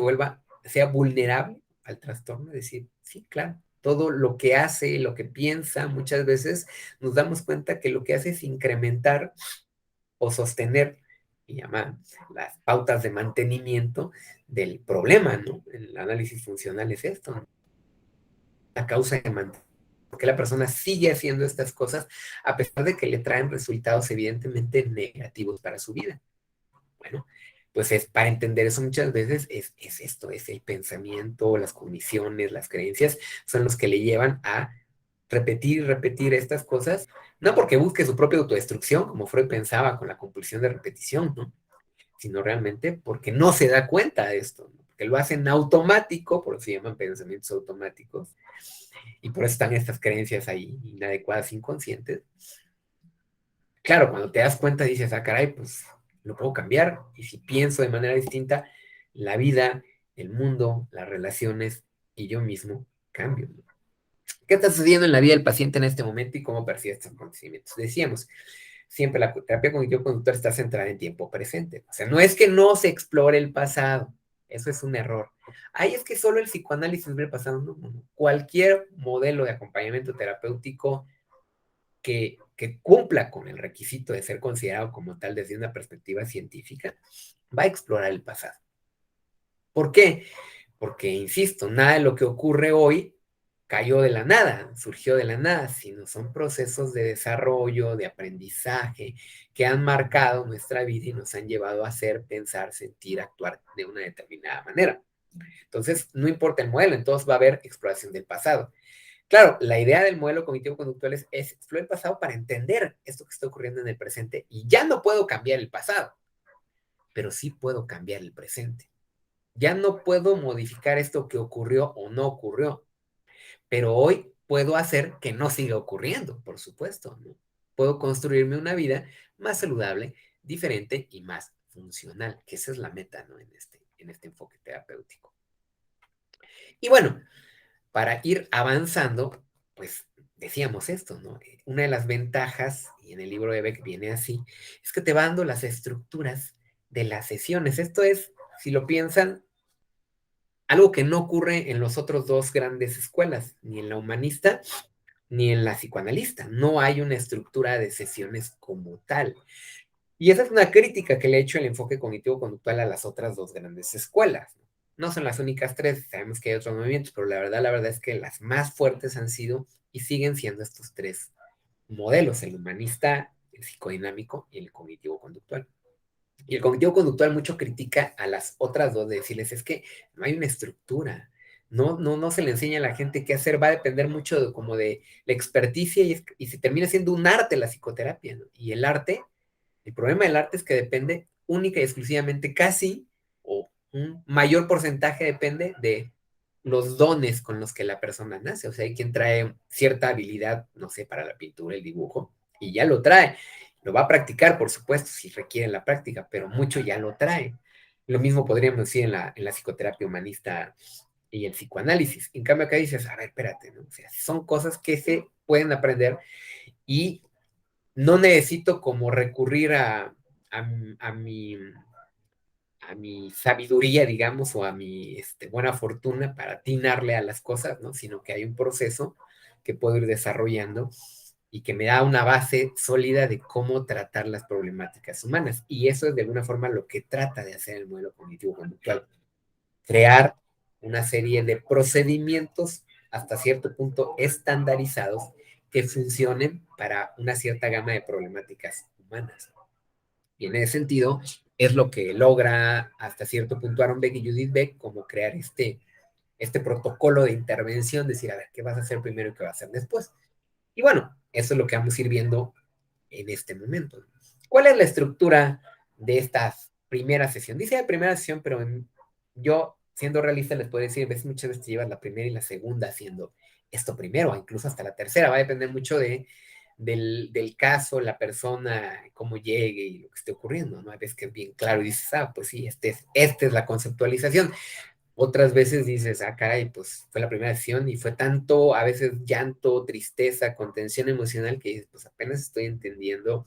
Speaker 1: sea vulnerable al trastorno? Es decir, sí, claro. todo lo que hace, lo que piensa, muchas veces nos damos cuenta que lo que hace es incrementar o sostener, y llama las pautas de mantenimiento del problema, ¿no? El análisis funcional es esto, ¿no? La causa de mantenimiento. ¿Por qué la persona sigue haciendo estas cosas a pesar de que le traen resultados evidentemente negativos para su vida? Bueno, pues es para entender eso muchas veces es esto, es el pensamiento, las cogniciones, las creencias, son los que le llevan a repetir y repetir estas cosas, no porque busque su propia autodestrucción, como Freud pensaba con la compulsión de repetición, ¿no? Sino realmente porque no se da cuenta de esto, ¿no? Porque lo hacen automático, por eso se llaman pensamientos automáticos, y por eso están estas creencias ahí, inadecuadas, inconscientes. Claro, cuando te das cuenta dices, ah, caray, pues lo puedo cambiar, y si pienso de manera distinta, la vida, el mundo, las relaciones y yo mismo cambio, ¿no? ¿Qué está sucediendo en la vida del paciente en este momento y cómo percibe estos acontecimientos? Decíamos, siempre la terapia cognitivo-conductual está centrada en tiempo presente. O sea, no es que no se explore el pasado, eso es un error. Ahí es que solo el psicoanálisis ve el pasado, no, no, no. Cualquier modelo de acompañamiento terapéutico que cumpla con el requisito de ser considerado como tal desde una perspectiva científica, va a explorar el pasado. ¿Por qué? Porque, insisto, nada de lo que ocurre hoy cayó de la nada, surgió de la nada, sino son procesos de desarrollo, de aprendizaje, que han marcado nuestra vida y nos han llevado a hacer, pensar, sentir, actuar de una determinada manera. Entonces, no importa el modelo, entonces va a haber exploración del pasado. Claro, la idea del modelo cognitivo-conductual es explorar el pasado para entender esto que está ocurriendo en el presente y ya no puedo cambiar el pasado, pero sí puedo cambiar el presente. Ya no puedo modificar esto que ocurrió o no ocurrió, pero hoy puedo hacer que no siga ocurriendo, por supuesto, ¿no? Puedo construirme una vida más saludable, diferente y más funcional, que esa es la meta, ¿no? En este enfoque terapéutico. Y bueno, para ir avanzando, pues decíamos esto, ¿no? Una de las ventajas, y en el libro de Beck viene así, es que te va dando las estructuras de las sesiones. Esto es, si lo piensan, algo que no ocurre en los otros dos grandes escuelas, ni en la humanista ni en la psicoanalista. No hay una estructura de sesiones como tal. Y esa es una crítica que le he hecho el enfoque cognitivo-conductual a las otras dos grandes escuelas. No son las únicas tres, sabemos que hay otros movimientos, pero la verdad es que las más fuertes han sido y siguen siendo estos tres modelos, el humanista, el psicodinámico y el cognitivo-conductual. Y el cognitivo conductual mucho critica a las otras dos de decirles, es que no hay una estructura, no se le enseña a la gente qué hacer, va a depender mucho como de la experticia y se termina siendo un arte la psicoterapia, ¿no? Y el arte, el problema del arte es que depende única y exclusivamente casi, o un mayor porcentaje depende de los dones con los que la persona nace. O sea, hay quien trae cierta habilidad, no sé, para la pintura, el dibujo, y ya lo trae. Lo va a practicar, por supuesto, si requiere la práctica, pero mucho ya lo trae. Lo mismo podríamos decir en la psicoterapia humanista y el psicoanálisis. En cambio, acá dices, a ver, espérate, ¿no? O sea, son cosas que se pueden aprender y no necesito como recurrir a, a mi a mi sabiduría, digamos, o a mi buena fortuna para atinarle a las cosas, ¿no? Sino que hay un proceso que puedo ir desarrollando y que me da una base sólida de cómo tratar las problemáticas humanas. Y eso es de alguna forma lo que trata de hacer el modelo cognitivo-conductual. Crear una serie de procedimientos hasta cierto punto estandarizados que funcionen para una cierta gama de problemáticas humanas. Y en ese sentido, es lo que logra hasta cierto punto Aaron Beck y Judith Beck, como crear este protocolo de intervención, decir, a ver, ¿qué vas a hacer primero y qué vas a hacer después? Y bueno, eso es lo que vamos a ir viendo en este momento. ¿Cuál es la estructura de esta primera sesión? Dice de primera sesión, pero yo, siendo realista, les puedo decir, ves, muchas veces te llevas la primera y la segunda haciendo esto primero, incluso hasta la tercera, va a depender mucho del caso, la persona, cómo llegue y lo que esté ocurriendo, ¿no? A veces que es bien claro y dices, ah, pues sí, esta es la conceptualización. Otras veces dices, ah, caray, pues fue la primera sesión y fue tanto, a veces llanto, tristeza, contención emocional, que pues apenas estoy entendiendo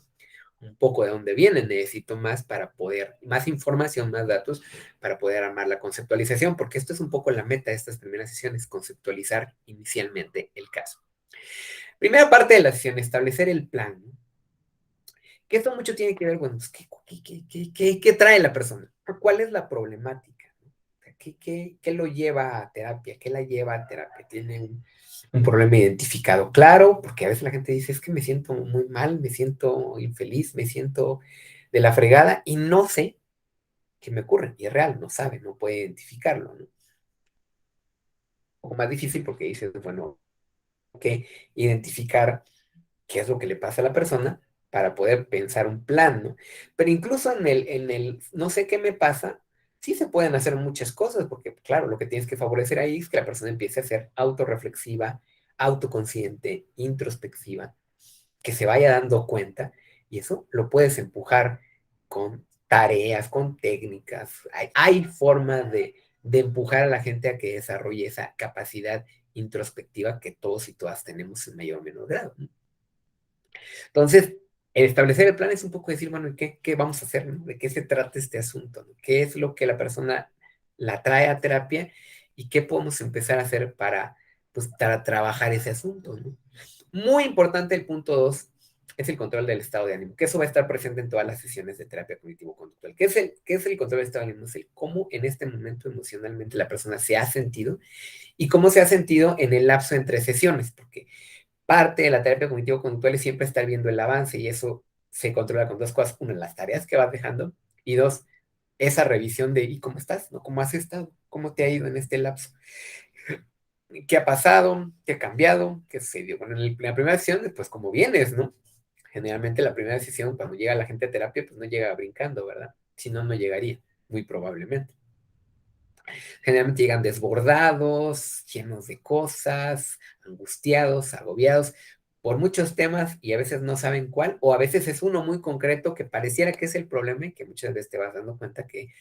Speaker 1: un poco de dónde vienen, necesito más para poder, más información, más datos para poder armar la conceptualización, porque esto es un poco la meta de estas primeras sesiones, conceptualizar inicialmente el caso. Primera parte de la sesión, establecer el plan, ¿no? Que esto mucho tiene que ver, bueno, pues, ¿qué trae la persona? ¿Cuál es la problemática? ¿Qué lo lleva a terapia? ¿Qué la lleva a terapia? ¿Tiene un problema identificado claro? Porque a veces la gente dice, es que me siento muy mal, me siento infeliz, me siento de la fregada y no sé qué me ocurre. Y es real, no sabe, no puede identificarlo, ¿no? Un poco más difícil porque dices, bueno, que identificar qué es lo que le pasa a la persona para poder pensar un plan, ¿no? Pero incluso en el no sé qué me pasa, sí se pueden hacer muchas cosas, porque claro, lo que tienes que favorecer ahí es que la persona empiece a ser autorreflexiva, autoconsciente, introspectiva, que se vaya dando cuenta, y eso lo puedes empujar con tareas, con técnicas. Hay formas de empujar a la gente a que desarrolle esa capacidad introspectiva que todos y todas tenemos en mayor o menor grado, ¿no? Entonces, el establecer el plan es un poco decir, bueno, ¿qué vamos a hacer? ¿No? ¿De qué se trata este asunto? ¿No? ¿Qué es lo que la persona la trae a terapia y qué podemos empezar a hacer pues, para trabajar ese asunto? ¿No? Muy importante el punto 2 es el control del estado de ánimo, que eso va a estar presente en todas las sesiones de terapia cognitivo-conductual. ¿Qué es el control del estado de ánimo? Es el cómo en este momento emocionalmente la persona se ha sentido y cómo se ha sentido en el lapso entre sesiones, porque parte de la terapia cognitivo-conductual es siempre estar viendo el avance y eso se controla con dos cosas. Una, las tareas que vas dejando y dos, esa revisión de ¿y cómo estás? ¿No? ¿Cómo has estado? ¿Cómo te ha ido en este lapso? ¿Qué ha pasado? ¿Qué ha cambiado? ¿Qué sucedió? Bueno, en la primera sesión, pues como vienes, ¿no? Generalmente la primera sesión, cuando llega la gente a terapia, pues no llega brincando, ¿verdad? Si no, no llegaría, muy probablemente. Generalmente llegan desbordados, llenos de cosas, angustiados, agobiados por muchos temas y a veces no saben cuál, o a veces es uno muy concreto que pareciera que es el problema y que muchas veces te vas dando cuenta que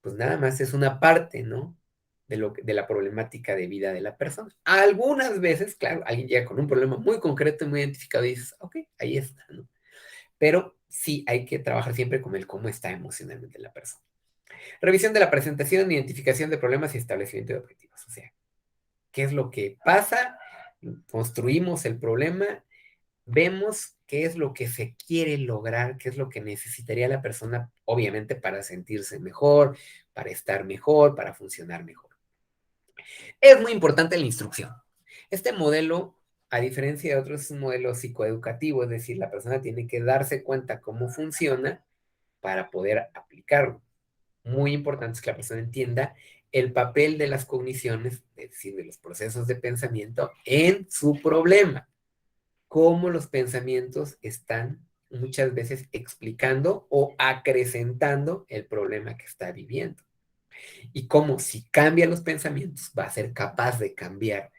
Speaker 1: pues nada más es una parte, ¿no? De la problemática de vida de la persona. Algunas veces, claro, alguien llega con un problema muy concreto y muy identificado y dices, ok, ahí está, ¿no? Pero sí hay que trabajar siempre con el cómo está emocionalmente la persona. Revisión de la presentación, identificación de problemas y establecimiento de objetivos. O sea, ¿qué es lo que pasa? Construimos el problema, vemos qué es lo que se quiere lograr, qué es lo que necesitaría la persona, obviamente, para sentirse mejor, para estar mejor, para funcionar mejor. Es muy importante la instrucción. Este modelo, a diferencia de otros, es un modelo psicoeducativo, es decir, la persona tiene que darse cuenta cómo funciona para poder aplicarlo. Muy importante es que la persona entienda el papel de las cogniciones, es decir, de los procesos de pensamiento en su problema. Cómo los pensamientos están muchas veces explicando o acrecentando el problema que está viviendo. Y cómo si cambia los pensamientos va a ser capaz de cambiar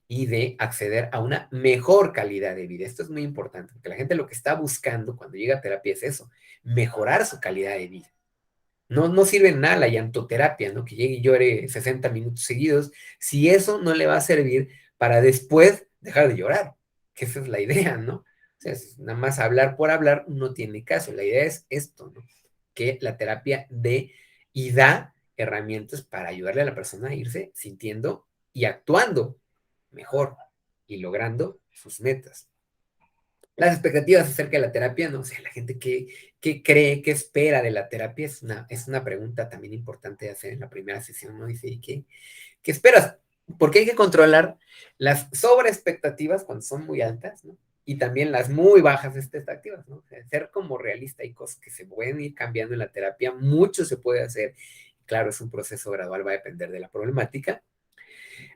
Speaker 1: y de acceder a una mejor calidad de vida. Esto es muy importante, porque la gente lo que está buscando cuando llega a terapia es eso, mejorar su calidad de vida. No sirve nada la llantoterapia, ¿no? Que llegue y llore 60 minutos seguidos, si eso no le va a servir para después dejar de llorar, que esa es la idea, ¿no? O sea, nada más hablar por hablar no tiene caso. La idea es esto, ¿no? Que la terapia dé y da herramientas para ayudarle a la persona a irse sintiendo y actuando mejor y logrando sus metas. Las expectativas acerca de la terapia, no sé, la gente que cree, que espera de la terapia es una pregunta también importante de hacer en la primera sesión, ¿no? Dice, ¿qué esperas? Porque hay que controlar las sobreexpectativas cuando son muy altas, ¿no? Y también las muy bajas expectativas, ¿no? O sea, ser como realista, hay cosas que se pueden ir cambiando en la terapia, mucho se puede hacer. Claro, es un proceso gradual, va a depender de la problemática,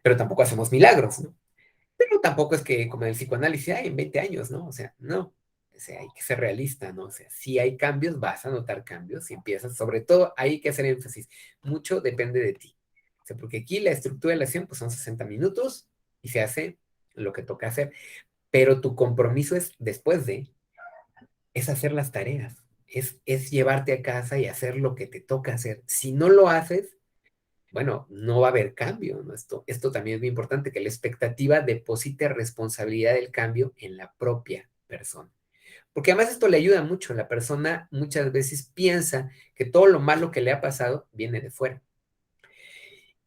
Speaker 1: pero tampoco hacemos milagros, ¿no? Pero tampoco es que, como en el psicoanálisis, hay en 20 años, ¿no? O sea, no. O sea, hay que ser realista, ¿no? O sea, si hay cambios, vas a notar cambios y empiezas. Sobre todo, hay que hacer énfasis. Mucho depende de ti. O sea, porque aquí la estructura de la acción, pues son 60 minutos y se hace lo que toca hacer. Pero tu compromiso es, después es hacer las tareas. Es llevarte a casa y hacer lo que te toca hacer. Si no lo haces, bueno, no va a haber cambio, ¿no? Esto también es muy importante, que la expectativa deposite responsabilidad del cambio en la propia persona. Porque además esto le ayuda mucho. La persona muchas veces piensa que todo lo malo que le ha pasado viene de fuera.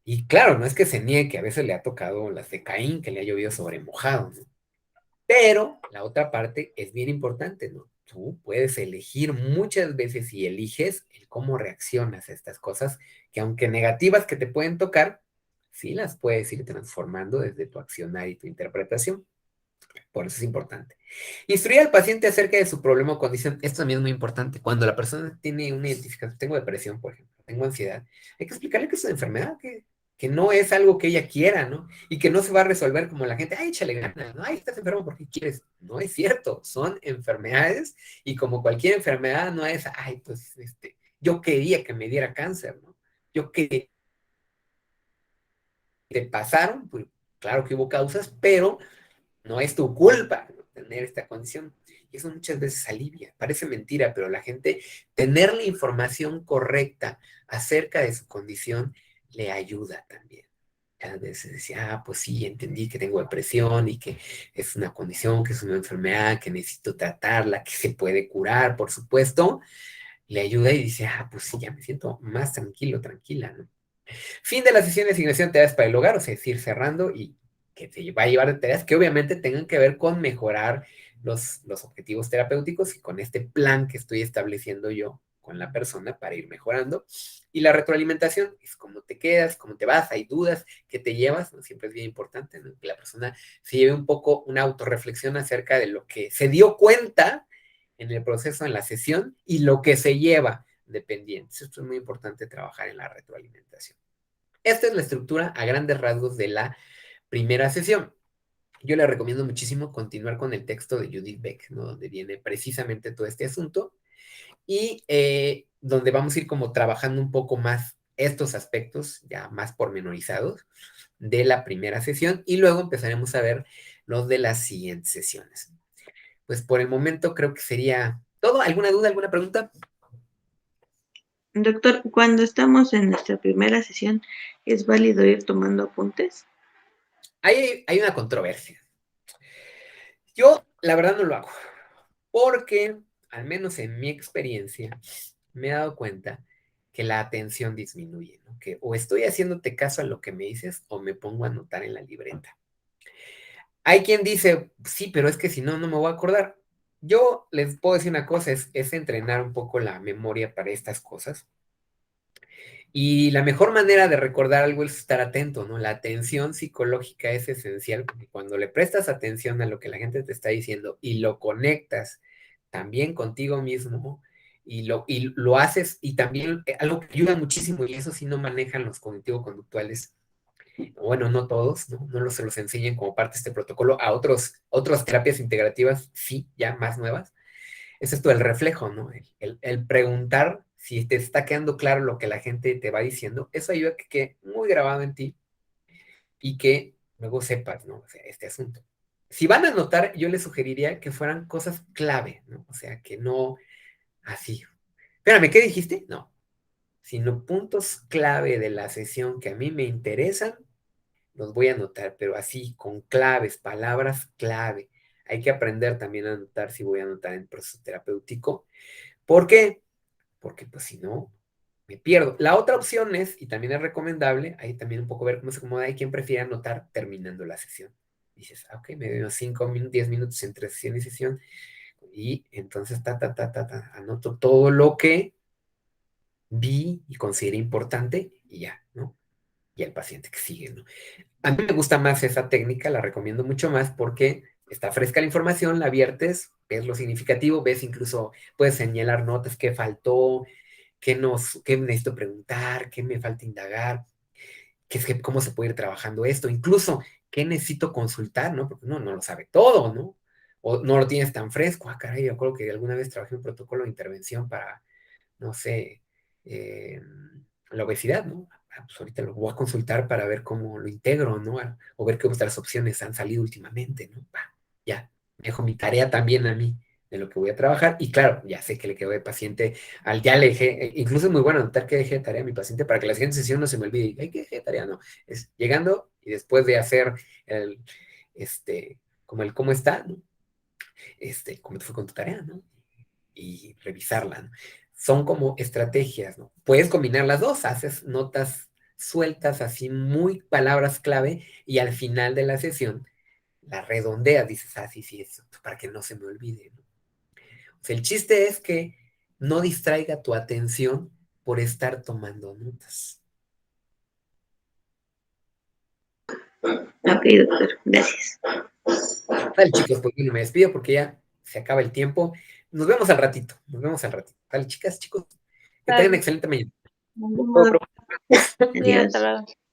Speaker 1: Y claro, no es que se niegue que a veces le ha tocado las de Caín, que le ha llovido sobre mojado, ¿no? Pero la otra parte es bien importante, ¿no? Tú puedes elegir muchas veces y eliges el cómo reaccionas a estas cosas, que aunque negativas que te pueden tocar, sí las puedes ir transformando desde tu accionar y tu interpretación. Por eso es importante. Instruir al paciente acerca de su problema o condición, esto también es muy importante. Cuando la persona tiene una identificación, tengo depresión, por ejemplo, tengo ansiedad, hay que explicarle que es una enfermedad, que no es algo que ella quiera, ¿no? Y que no se va a resolver como la gente, ay, échale ganas, ¿no? Ay, estás enfermo porque quieres. No es cierto, son enfermedades y como cualquier enfermedad no es, ay, pues, yo quería que me diera cáncer, ¿no? Yo quería que te pasaron, pues claro que hubo causas, pero no es tu culpa, ¿no?, tener esta condición. Y eso muchas veces alivia. Parece mentira, pero la gente, tener la información correcta acerca de su condición le ayuda también. A veces decía, pues sí, entendí que tengo depresión y que es una condición, que es una enfermedad, que necesito tratarla, que se puede curar, por supuesto. Le ayuda y dice, pues sí, ya me siento más tranquilo, tranquila, ¿no? Fin de la sesión de asignación de tareas para el hogar, o sea, es ir cerrando y que te va a llevar de tareas que obviamente tengan que ver con mejorar los objetivos terapéuticos y con este plan que estoy estableciendo yo con la persona para ir mejorando. Y la retroalimentación es cómo te quedas, cómo te vas, hay dudas, qué te llevas, ¿no? Siempre es bien importante, ¿no?, que la persona se lleve un poco una autorreflexión acerca de lo que se dio cuenta en el proceso, en la sesión, y lo que se lleva de pendientes. Esto es muy importante trabajar en la retroalimentación. Esta es la estructura a grandes rasgos de la primera sesión. Yo le recomiendo muchísimo continuar con el texto de Judith Beck, ¿no?, donde viene precisamente todo este asunto y donde vamos a ir como trabajando un poco más estos aspectos ya más pormenorizados de la primera sesión y luego empezaremos a ver los de las siguientes sesiones. Pues por el momento creo que sería todo. ¿Alguna duda, alguna pregunta?
Speaker 2: Doctor, cuando estamos en nuestra primera sesión, ¿es válido ir tomando apuntes?
Speaker 1: Hay una controversia. Yo, la verdad, no lo hago, porque, al menos en mi experiencia, me he dado cuenta que la atención disminuye, ¿no? Que o estoy haciéndote caso a lo que me dices o me pongo a anotar en la libreta. Hay quien dice, sí, pero es que si no, no me voy a acordar. Yo les puedo decir una cosa, es entrenar un poco la memoria para estas cosas. Y la mejor manera de recordar algo es estar atento, ¿no? La atención psicológica es esencial porque cuando le prestas atención a lo que la gente te está diciendo y lo conectas también contigo mismo y lo haces, y también algo que ayuda muchísimo, y eso sí no manejan los cognitivo-conductuales, bueno, no todos, ¿no? Se los enseñan como parte de este protocolo, a otras terapias integrativas, sí, ya más nuevas, es esto del reflejo, ¿no? El preguntar si te está quedando claro lo que la gente te va diciendo, eso ayuda a que quede muy grabado en ti y que luego sepas, ¿no? O sea, este asunto. Si van a anotar, yo les sugeriría que fueran cosas clave, ¿no? O sea, que no así. Espérame, ¿qué dijiste? No, sino puntos clave de la sesión que a mí me interesan, los voy a anotar, pero así, con claves, palabras clave. Hay que aprender también a anotar si voy a anotar en proceso terapéutico. ¿Por qué? Porque pues si no, me pierdo. La otra opción es, y también es recomendable, ahí también un poco ver cómo se acomoda, hay quien prefiere anotar terminando la sesión. Dices, ok, me doy unos 5 minutos, 10 minutos entre sesión y sesión, y entonces, anoto todo lo que vi y consideré importante, y ya, ¿no? Y el paciente que sigue, ¿no? A mí me gusta más esa técnica, la recomiendo mucho más porque está fresca la información, la viertes, ves lo significativo, ves incluso, puedes señalar notas, qué faltó, qué necesito preguntar, qué me falta indagar, cómo se puede ir trabajando esto, incluso qué necesito consultar, ¿no? Porque uno no lo sabe todo, ¿no? O no lo tienes tan fresco. Caray, yo acuerdo que alguna vez trabajé un protocolo de intervención para, no sé, eh, la obesidad, ¿no? Pues ahorita lo voy a consultar para ver cómo lo integro, ¿no? O ver qué otras opciones han salido últimamente, ¿no? Ya, me dejo mi tarea también a mí de lo que voy a trabajar. Y claro, ya sé que le quedó de paciente, ya le dejé, incluso es muy bueno anotar que dejé de tarea a mi paciente para que la siguiente sesión no se me olvide. Ay, que dejé de tarea, no. Es llegando y después de hacer el, como el cómo está, ¿no? cómo te fue con tu tarea, ¿no? Y revisarla, ¿no? Son como estrategias, ¿no? Puedes combinar las dos, haces notas sueltas, así muy palabras clave, y al final de la sesión la redondeas, dices, ah, sí, sí, eso, para que no se me olvide, ¿no? O sea, el chiste es que no distraiga tu atención por estar tomando notas.
Speaker 2: Ok, doctor, gracias.
Speaker 1: Dale, chicos, pues bueno, me despido porque ya se acaba el tiempo. Nos vemos al ratito, nos vemos al ratito. Dale, chicas, chicos, que tengan
Speaker 3: Dale.
Speaker 1: excelente mañana.
Speaker 2: Nos vemos, doctor.
Speaker 3: Sí, hasta
Speaker 2: Adiós.
Speaker 3: luego.